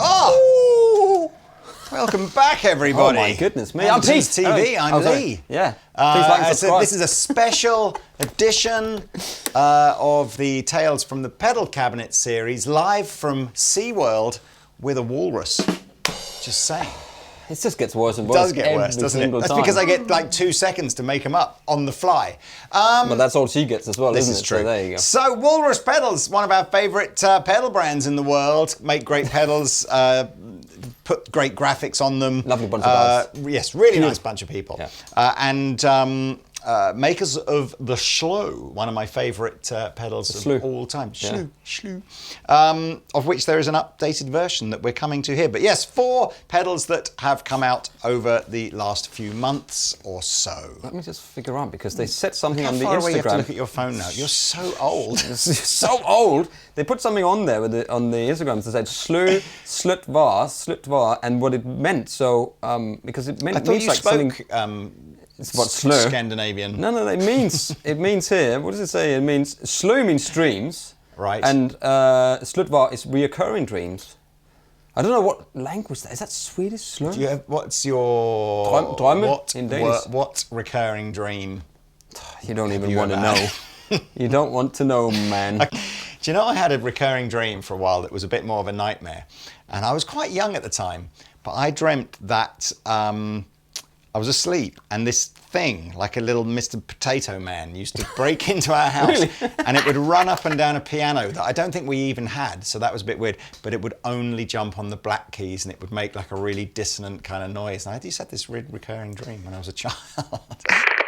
Oh! Welcome back, everybody. Oh my goodness me! I'm I'm Pete. TV. I'm Lee. Yeah. Please like and subscribe. This is a special edition of the Tales from the Pedal Cabinet series, live from SeaWorld with a walrus. Just saying. It just gets worse and worse. It does get worse, doesn't it? That's because I get like 2 seconds to make them up on the fly. But that's all she gets as well, this isn't is it? true. So there you go. So Walrus Pedals, one of our favourite pedal brands in the world, make great pedals, put great graphics on them. Lovely bunch of guys. Yes, really nice bunch of people. Yeah. And makers of the Slötva, one of my favourite pedals of all time. Slötva. Of which there is an updated version that we're coming to here. But yes, 4 pedals that have come out over the last few months or so. Let me just figure out, because they said something on the How far Instagram. away you have to look at your phone now? You're so old. So old. They put something on there with on the Instagram that said Slötva, and what it meant. So because it meant, I thought means you like spoke something. It's what slur? Scandinavian. No, it means here. What does it say? It means slö means streams, right? And Slötva is reoccurring dreams. I don't know what language that is. That Swedish slur? Do you have, what's your Drömmen in Danish? What recurring dream? You don't even want to know. You don't want to know, man. Do you know I had a recurring dream for a while that was a bit more of a nightmare, and I was quite young at the time, but I dreamt that I was asleep and this thing, like a little Mr. Potato Man, used to break into our house. Really? And it would run up and down a piano that I don't think we even had, so that was a bit weird, but it would only jump on the black keys and it would make like a really dissonant kind of noise. And I just had this recurring dream when I was a child.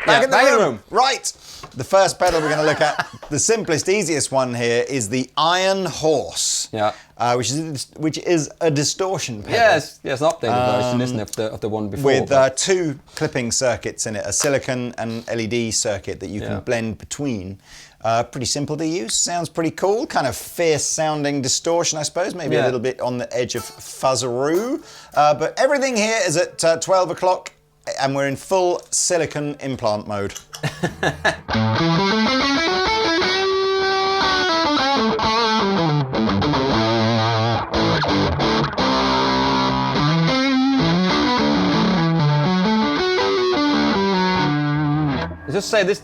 Back in the room. Right. The first pedal we're going to look at, the simplest, easiest one here, is the Iron Horse. Yeah. Which is a distortion pedal. Yes, an updated version, isn't it, of the one before? With 2 clipping circuits in it, a silicon and LED circuit that you can blend between. Pretty simple to use, sounds pretty cool, kind of fierce sounding distortion, I suppose, maybe a little bit on the edge of fuzzaroo. But everything here is at 12 o'clock. And we're in full silicon implant mode. Just say this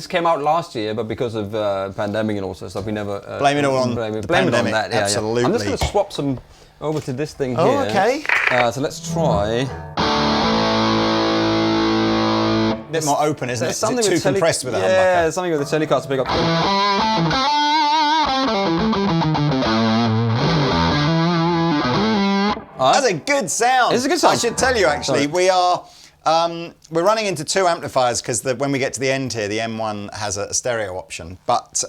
came out last year, but because of pandemic and all sorts of stuff, we never blame it all on blame the it pandemic. on that. Yeah, absolutely. I'm just going to swap some over to this thing here. Oh, okay. So let's try. A bit more open, isn't it? Is it too compressed with a humbucker? Yeah, something with the telecaster to pick up. That's a good sound. It's a good sound. I should tell you, actually, we're running into 2 amplifiers because when we get to the end here, the M1 has a stereo option, but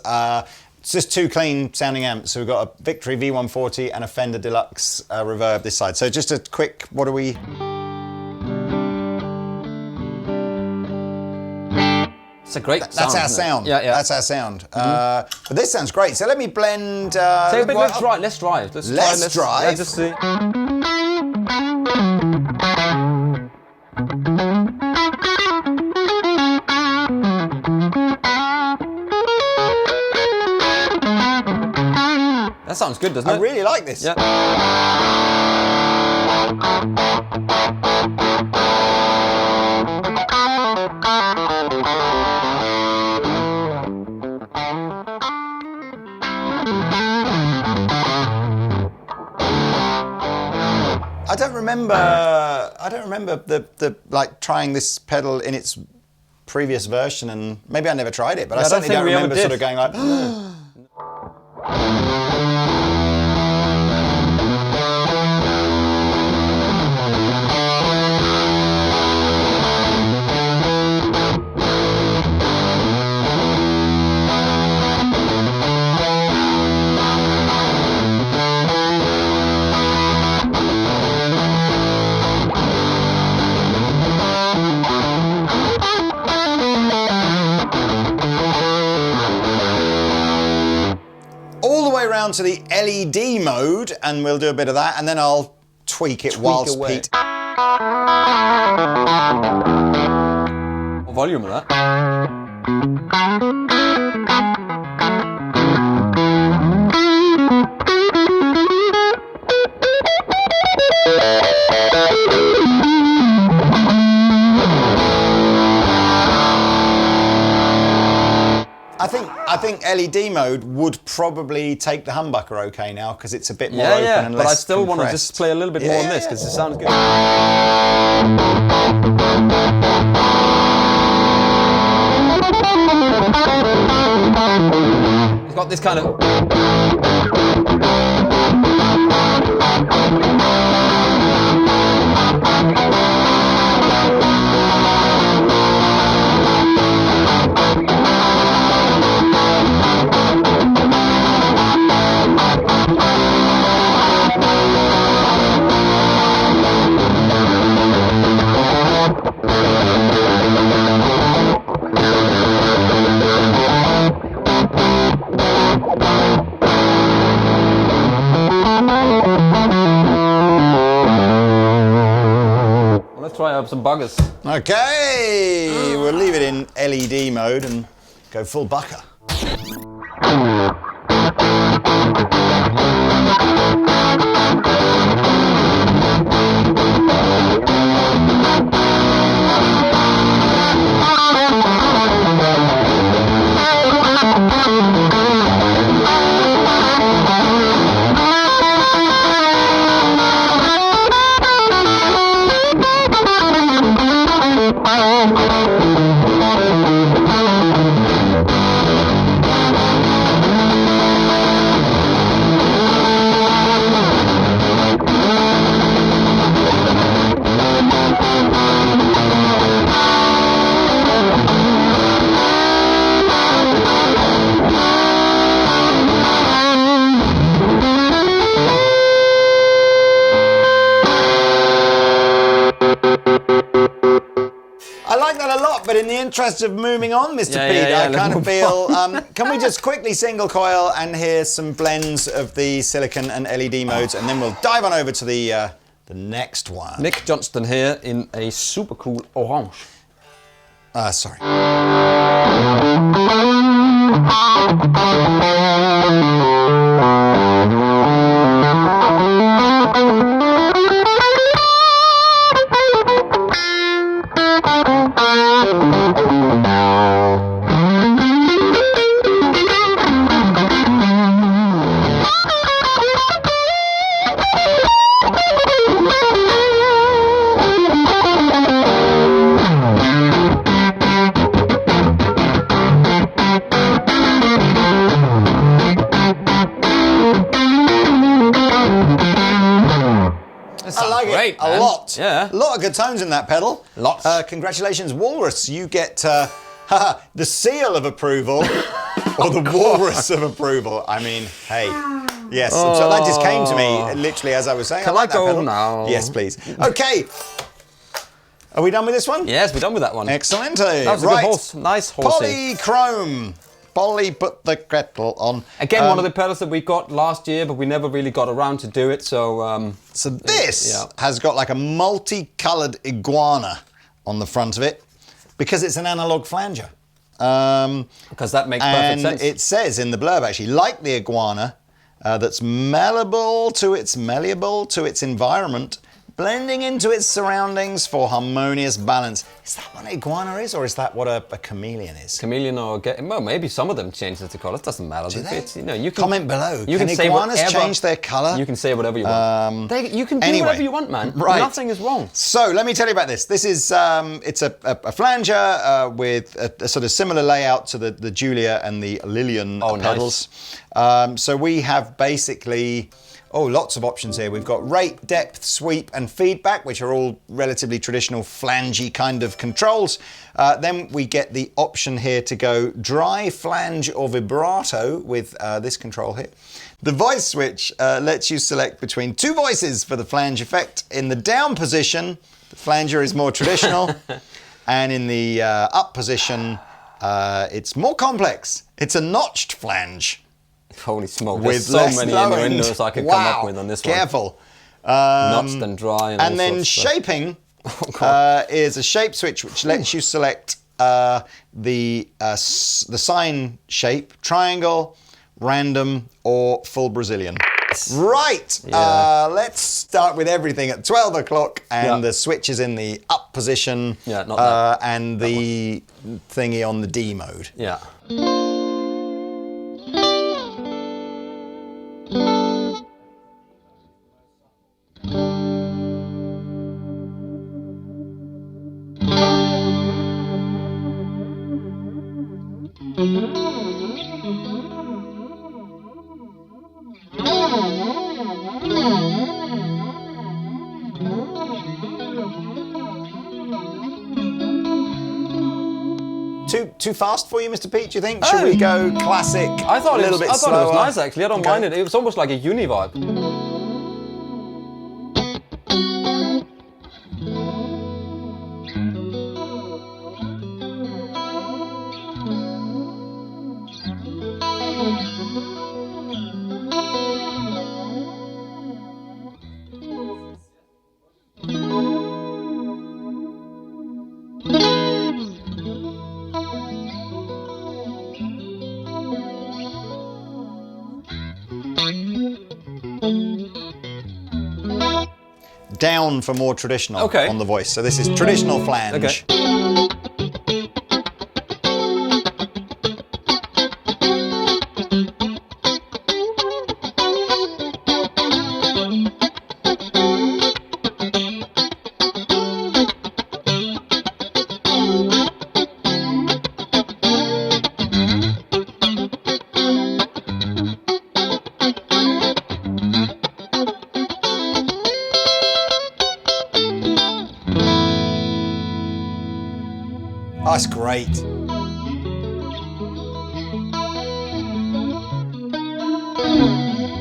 it's just 2 clean sounding amps. So we've got a Victory V140 and a Fender Deluxe Reverb this side. So just a quick, what do we... It's a great sound. That's our sound. Yeah. That's our sound. But this sounds great. So let me blend. Say a bit, let's drive. Let's drive. Let's drive. Yeah, just see. That sounds good, doesn't it? I really like this. Yeah. I don't remember the like trying this pedal in its previous version, and maybe I never tried it, but I certainly don't remember sort of going like. Around to the LED mode, and we'll do a bit of that, and then I'll tweak it whilst away. Pete. What volume of that? LED mode would probably take the humbucker okay now because it's a bit more open and less but I still want to compressed. just play a little bit more on this because it sounds good. It's got this kind of... Try out some buggers. Okay, we'll leave it in LED mode and go full bucker. But in the interest of moving on, Mr. Pete, I kind of feel, can we just quickly single coil and hear some blends of the silicon and LED modes, and then we'll dive on over to the next one. Nick Johnston here in a super cool orange. Sorry. Great, a lot. Yeah. A lot of good tones in that pedal. Lots. Congratulations, Walrus. You get the seal of approval or the Walrus of approval. I mean, hey. Yes. So that just came to me literally as I was saying. Can I go now? Yes, please. Okay. Are we done with this one? Yes, we're done with that one. Excellent. That was a good horse. Nice horsey. Polychrome. Polly put the kettle on. Again, one of the pedals that we got last year, but we never really got around to do it. So, so this has got like a multicolored iguana on the front of it because it's an analog flanger. Because that makes perfect sense. And it says in the blurb actually, like the iguana, that's malleable to its environment, blending into its surroundings for harmonious balance. Is that what an iguana is, or is that what a chameleon is? Chameleon or well, maybe some of them change the colours. Doesn't matter. Do they? It's, you know, you can comment below. You can iguanas change their colour? You can say whatever you want. You can do whatever you want, man. Right. Nothing is wrong. So let me tell you about this. This is it's a flanger with a sort of similar layout to the Julia and the Lillian pedals. Nice. So we have basically lots of options here. We've got rate, depth, sweep, and feedback, which are all relatively traditional flangey kind of controls. Then we get the option here to go dry, flange, or vibrato with this control here. The voice switch lets you select between two voices for the flange effect. In the down position, the flanger is more traditional, and in the up position, it's more complex. It's a notched flange. Holy smoke, with there's so many innuendos I could come up with on this one. Careful. Notched and dry and all then sorts shaping is a shape switch which lets you select the sine shape, triangle, random, or full Brazilian. Right, let's start with everything at 12 o'clock and the switch is in the up position and the thingy on the D mode. Yeah. Too fast for you, Mr. Pete, do you think? Should we go classic, I thought a little bit slower? it was nice actually, I don't mind it. It was almost like a uni vibe. Down for more traditional on the voice. So this is traditional flange. Okay. That's great.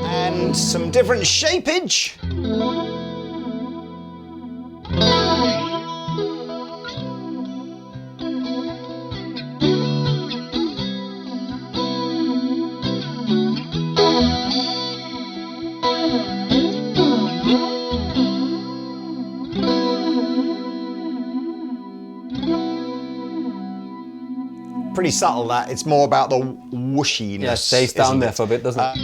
And some different shapeage. Pretty subtle that. It's more about the whooshiness. Yeah, it stays down there for a bit, doesn't it?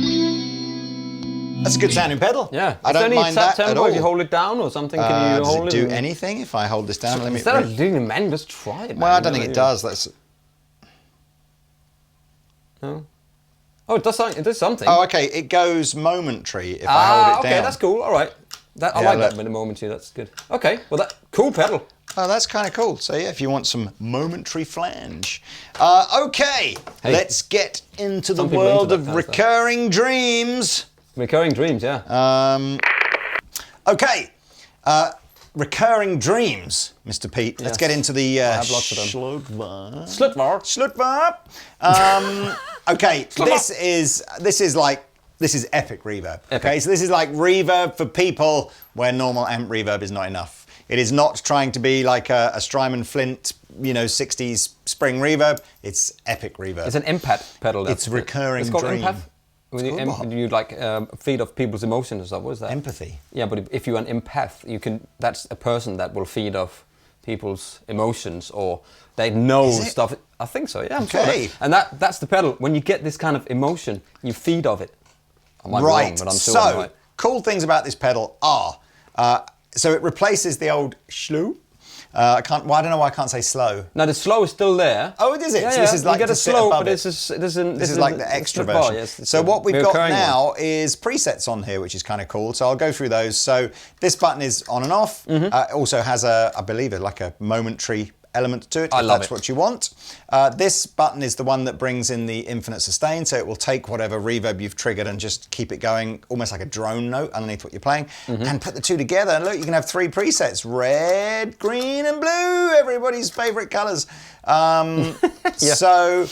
That's a good sounding pedal. Yeah. I don't mind that at all. If you hold it down or something, can you hold it? Does it do anything if I hold this down? Let me. Instead of doing a man, just try it. Well, I don't think it does. That's. No. Oh, it does something. It does something. Oh, okay. It goes momentary if I hold it down. Okay, that's cool. All right. I like that with the momentary. That's good. Okay. Well, cool pedal. Oh, that's kind of cool. So yeah, if you want some momentary flange. Okay, let's get into the world of recurring dreams. Recurring dreams, yeah. Okay, recurring dreams, Mr. Pete. Let's get into the Slötva. Okay, this is epic reverb. Okay, so this is like reverb for people where normal amp reverb is not enough. It is not trying to be like a Strymon Flint, 60s spring reverb. It's epic reverb. It's an empath pedal. It's recurring dream. It's called empath. When you like feed off people's emotions and stuff. What is that? Empathy. Yeah, but if you're an empath, that's a person that will feed off people's emotions, or they know stuff. I think so. Yeah, I'm sure. And that's the pedal. When you get this kind of emotion, you feed off it. I might be wrong, but I'm sure I'm right. Cool things about this pedal are. So it replaces the old slow. I don't know why I can't say slow. No, the slow is still there. Oh, it is it? Yeah, so this is like you get to a slow, but this is like the extra version. Yes, so what we've got now is presets on here, which is kind of cool. So I'll go through those. So this button is on and off. It also has I believe like a momentary element to it, if that's what you want. This button is the one that brings in the infinite sustain, so it will take whatever reverb you've triggered and just keep it going, almost like a drone note underneath what you're playing, and put the two together. And look, you can have 3 presets: red, green, and blue. Everybody's favorite colors. So,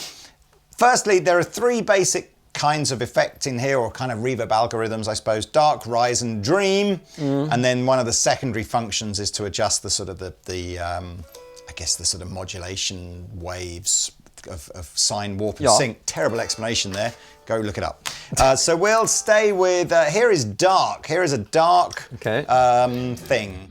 firstly, there are 3 basic kinds of effect in here, or kind of reverb algorithms, I suppose: dark, rise, and dream. And then one of the secondary functions is to adjust the sort of I guess the sort of modulation waves of sine, warp, and sync. Terrible explanation there. Go look it up. So we'll stay with, here is dark. Here is a dark thing.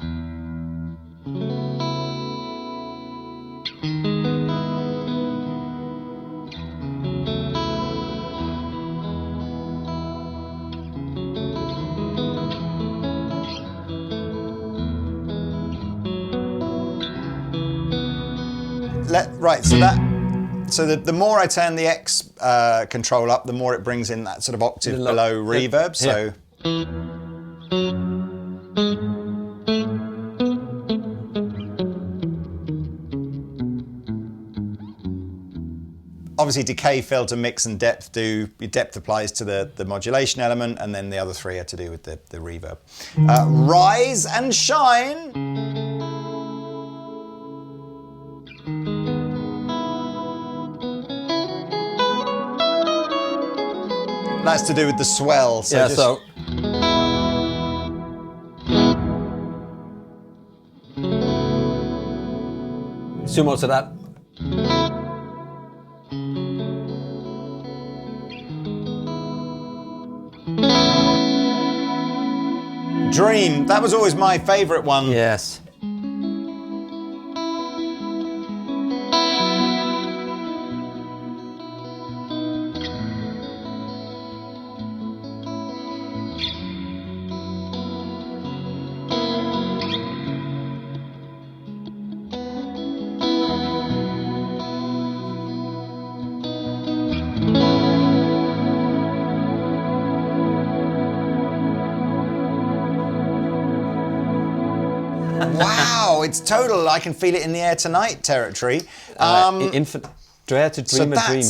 So the more I turn the X control up, the more it brings in that sort of octave below reverb. So. obviously decay, filter, mix, and depth depth applies to the modulation element, and then the other three are to do with the reverb. Rise and shine. That's to do with the swell. So yeah, just, so. Sumo to that. Dream. That was always my favourite one. Yes. Wow, it's total I can feel it in the air tonight territory. Dare to dream a dream.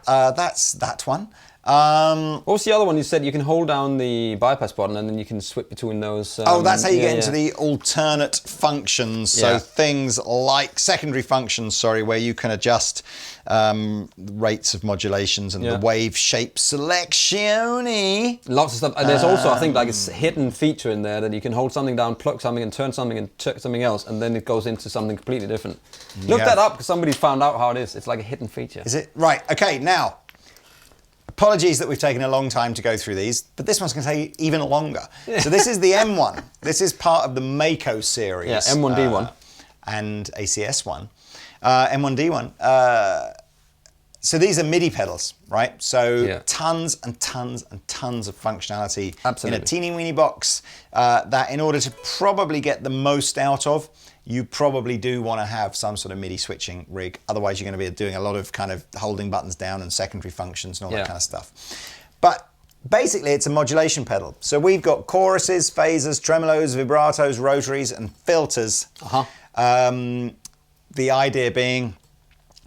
That's that one. What was the other one? You said you can hold down the bypass button and then you can switch between those. That's how you get into the alternate functions. So things like secondary functions, where you can adjust rates of modulations and the wave shape selection. Lots of stuff. And there's also, I think, like a hidden feature in there that you can hold something down, plug something and turn something and check something else, and then it goes into something completely different. Look that up because somebody's found out how it is. It's like a hidden feature. Is it? Right, okay, now. Apologies that we've taken a long time to go through these, but this one's going to take even longer. So this is the M1. This is part of the Mako series. Yeah, M1D1. And ACS one. M1D1. So these are MIDI pedals, right? So tons and tons and tons of functionality in a teeny weeny box that in order to probably get the most out of, you probably do want to have some sort of MIDI switching rig. Otherwise, you're going to be doing a lot of kind of holding buttons down and secondary functions and all that kind of stuff. But basically, it's a modulation pedal. So we've got choruses, phasers, tremolos, vibratos, rotaries, and filters. The idea being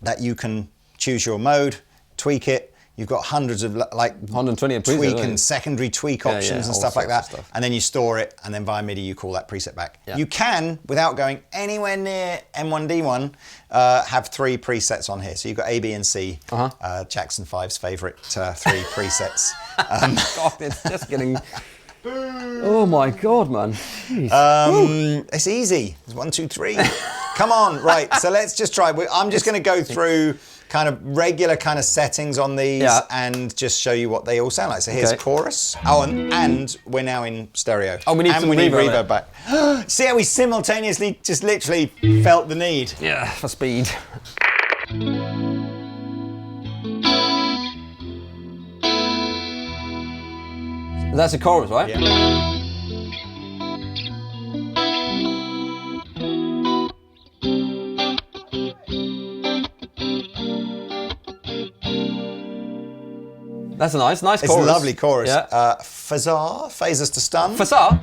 that you can choose your mode, tweak it. You've got hundreds of 120 tweak and secondary tweak options and stuff like that. And then you store it, and then via MIDI you call that preset back. You can, without going anywhere near M1D1, have 3 presets on here. So you've got A, B, and C. Jackson 5's favourite 3 presets. God, it's just getting... Oh my God, man. It's easy. It's 1, 2, 3. Come on, right. So let's just try. I'm just going to go through kind of regular kind of settings on these and just show you what they all sound like. So here's chorus. Oh, and we're now in stereo. Oh, we need some reverb back. See how we simultaneously just literally felt the need? Yeah, for speed. That's a chorus, right? Yeah. That's a nice chorus. It's a lovely chorus. Yeah. Fazar, phasers to stun. Fazar?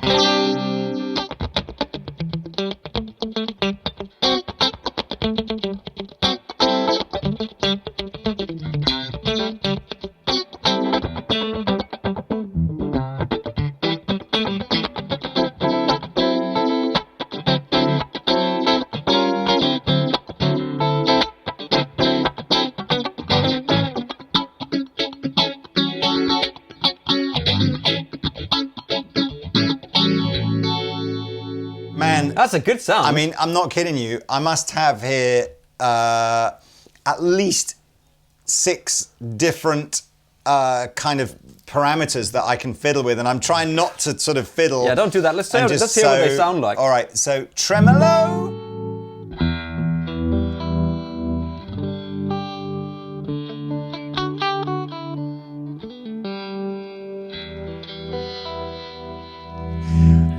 That's a good sound. I mean, I'm not kidding you. I must have here at least 6 different kind of parameters that I can fiddle with, and I'm trying not to sort of fiddle. Yeah, don't do that. Let's hear what they sound like. All right, so tremolo.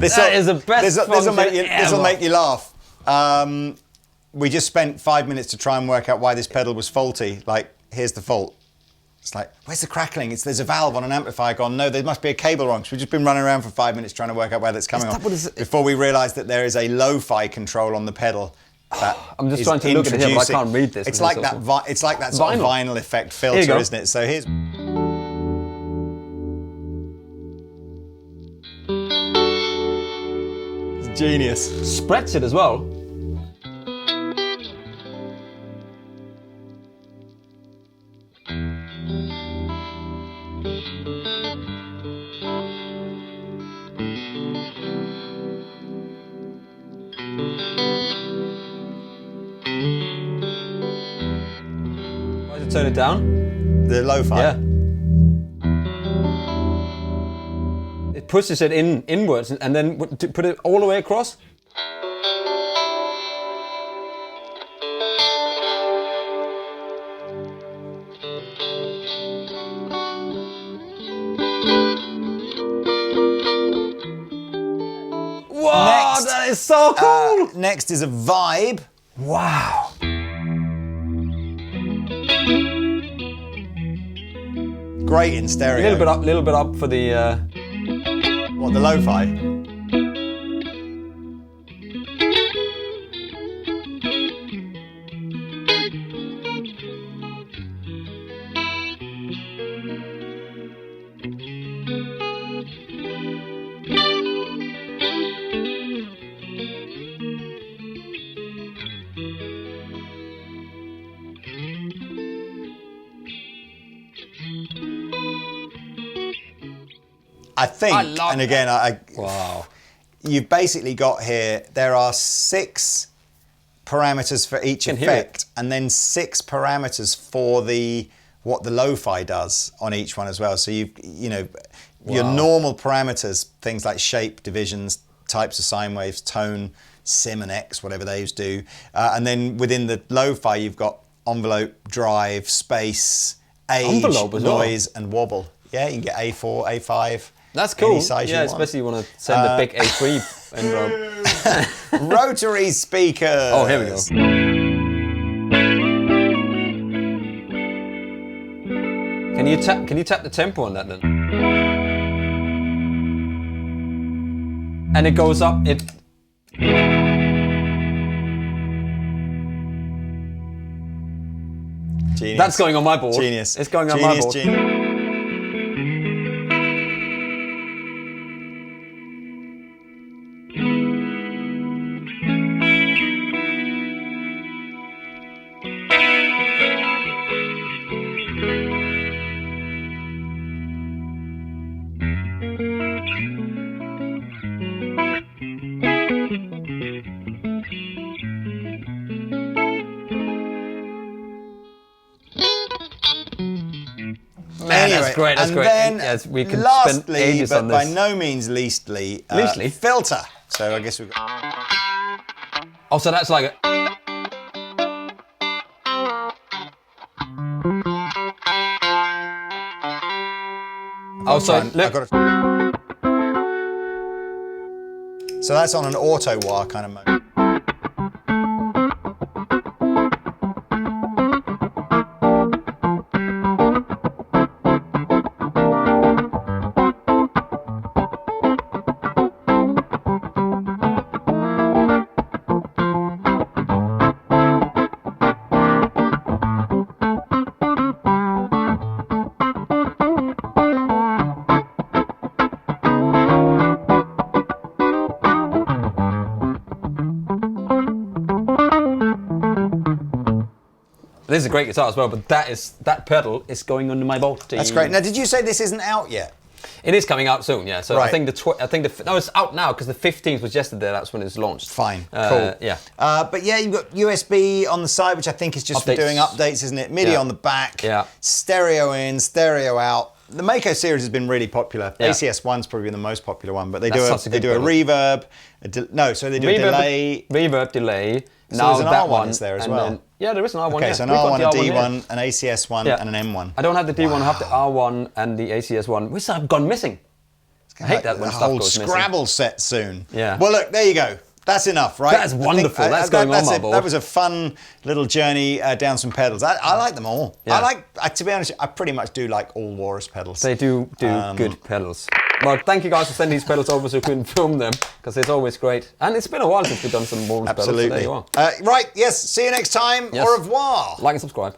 This will make you laugh. We just spent 5 minutes to try and work out why this pedal was faulty. Like, here's the fault. It's like, where's the crackling? There's a valve on an amplifier gone. No, there must be a cable wrong. So we've just been running around for 5 minutes trying to work out where that's coming on. Before we realised that there is a lo-fi control on the pedal. I'm just trying to look at it here, but I can't read this. It's like that. It's like that sort of vinyl effect filter, isn't it? So here's. It's genius. Spreads it as well. Turn it down. The lo-fi? Yeah. It pushes it inwards and then put it all the way across. Wow, that is so cool! Next is a vibe. Wow. Great in stereo. A little bit up for the. What, the lo-fi? I think, and again, wow. You've basically got here, there are 6 parameters for each effect, and then 6 parameters for what the lo-fi does on each one as well. So your normal parameters, things like shape, divisions, types of sine waves, tone, sim and X, whatever those do. And then within the lo-fi, you've got envelope, drive, space, age, noise, and wobble. Yeah, you can get A4, A5. That's cool. Any size you want. Especially you want to send a big A3 envelope. Rotary speakers. Oh, here we go. Can you tap the tempo on that then? And it goes up. Genius. That's going on my board. Genius. It's going on my board. Genius. Man, anyway, that's great. That's great. Then yes, we can lastly, spend ages on this. by no means leastly, filter. So I guess we've got. Oh, so that's like a. Oh, so look. So that's on an auto wah kind of mode. This is a great guitar as well, but that pedal is going under my boat. That's great. Now, did you say this isn't out yet? It is coming out soon, yeah. So right. I think it's out now because the 15th was yesterday. That's when it's launched. Fine, cool. Yeah. But yeah, you've got USB on the side, which I think is just for doing updates, isn't it? MIDI on the back. Yeah. Stereo in, stereo out. The Mako series has been really popular. Yeah. ACS1's probably the most popular one, but they do a reverb. They do a delay. Reverb, delay. So now there's an R1 is there as well. Then, yeah, there is an R1. Okay, yeah. so an R1, a D1, an ACS1, and an M1. I don't have the D1. I have the R1 and the ACS1, which have gone missing. I hate that when stuff goes missing. A whole Scrabble set soon. Yeah. Well, look, there you go. That's enough, right? That's wonderful. That's going on my board. That was a fun little journey down some pedals. I like them all. Yeah. To be honest, I pretty much do like all Walrus pedals. They do good pedals. But thank you guys for sending these pedals over so we couldn't film them, because it's always great. And it's been a while since we've done some Walrus pedals. So there you are. Right, yes, see you next time. Yes. Au revoir. Like and subscribe.